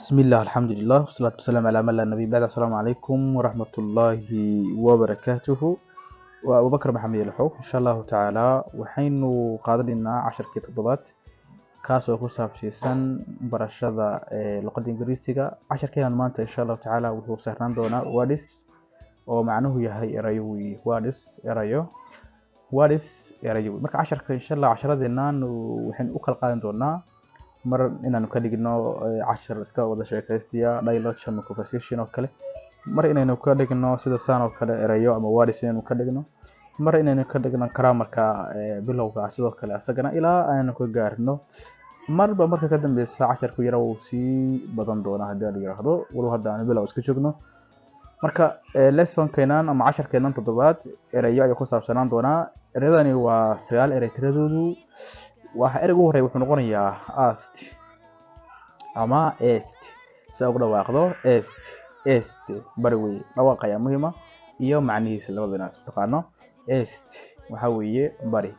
بسم الله الحمد لله والصلاة والسلام على من لا نبي بعد. السلام عليكم ورحمة الله وبركاته. وأبو بكر محمد الحو إن شاء الله تعالى وحين قادرنا 10 كتابات كاسو كوساب سيسان برشادة لغة إنجليزية 10 كيان مانتا إن شاء الله تعالى وهو سهران دونا وادس ومعنوه يهي إرايوي وادس إرايوي مرك 10 إن شاء الله 10 دينان وحين أكل قادم دونا mar inaanu ka dhigno 10 iska wada sheekaystiya dialogue conversation oo kale mar inaynu ka dhigno sida saan oo kale erayo ama words inaynu ka dhigno mar inaynu ka dhigno grammarka bilowga sidoo kale asagana ilaa aynu ka gaarno marba marka ka dambeeyay 10 ku yara uu si badan doona hadii la yiraahdo walo hadda aan bilow iska joogno marka lesson keenan ama 10 keenan toddobaad erayo ay ku saabsanaan doona erayadani waa 9 eray tiradoodu waxa eraygu horeey wuxuu noqonayaa asked ama est soo dhawaaqdo est bari way dhawaaqaya muhiima iyo macnihiisa labadana isku taqaano est waxa weeye bari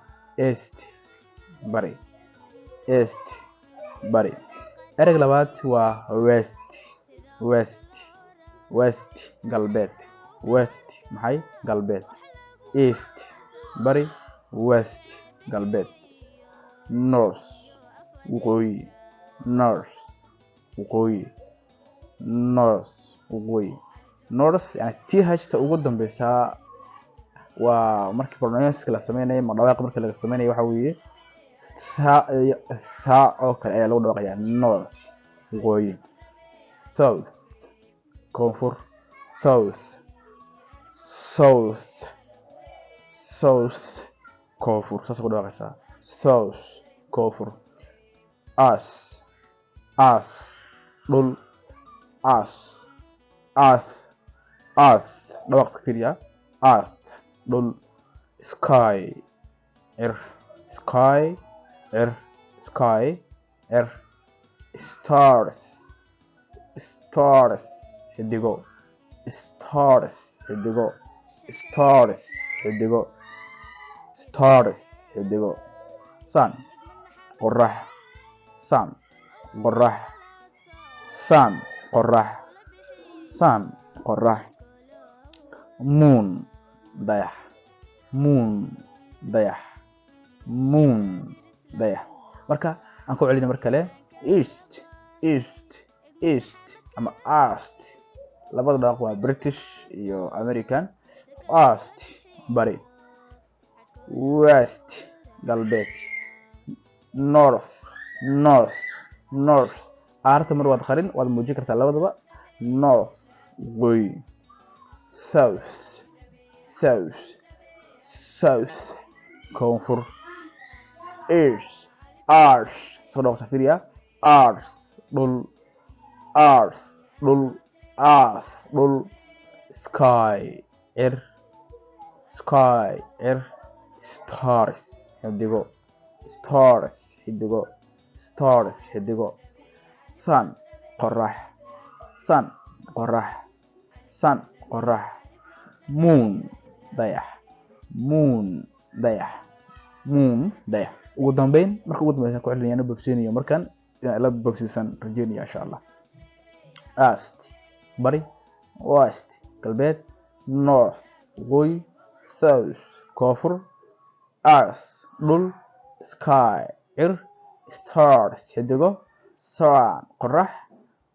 est bari erayga labaad waa west galbeed maxay galbeed east bari west galbeed north waqooyi yani th ugu dambeysa waa markii pronunciation la sameeyay ma dhawaaq markii la sameeyay waxa weeye tha oo kale ayaa lagu dhawaaqayaa north waqooyi south koonfur south koonfur saas ku dhawaaqaysaa south koonfur as dhul earth dhawaaq fiiriya earth dhul sky air stars xidigo sun qorax moon dayax marka aan ku celino mar kale east ama east labada dhawaaq waa British iyo American east bari west galbeed north aarta mar wad qarin wad muujin kartaa labadaba north waqooyi south koonfur east soo dhawaaq safiiriya dhul sky air stars xidigo sun qorax moon dayax ugu dambeyn marka ugu dambeeyay ku celinayna bogsiinayo markan la bogsiisan rajeynaya insha Allah east bari west galbeed north waqooyi south koonfur earth dhul sky air stars xidigo sun qorax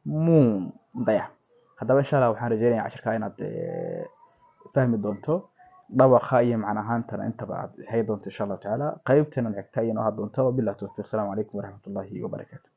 moon dayax haddaba insha Allah waxaan rajeynayaa 10ka inaad fahmi doonto dhawaqa iyo macnahaantana intaba aad hay doonto insha Allah taala qaybtana xigta ayaan u had doonto billahi tawfiiq. Assalamu alaykum wa rahmatullahi wa barakatuh.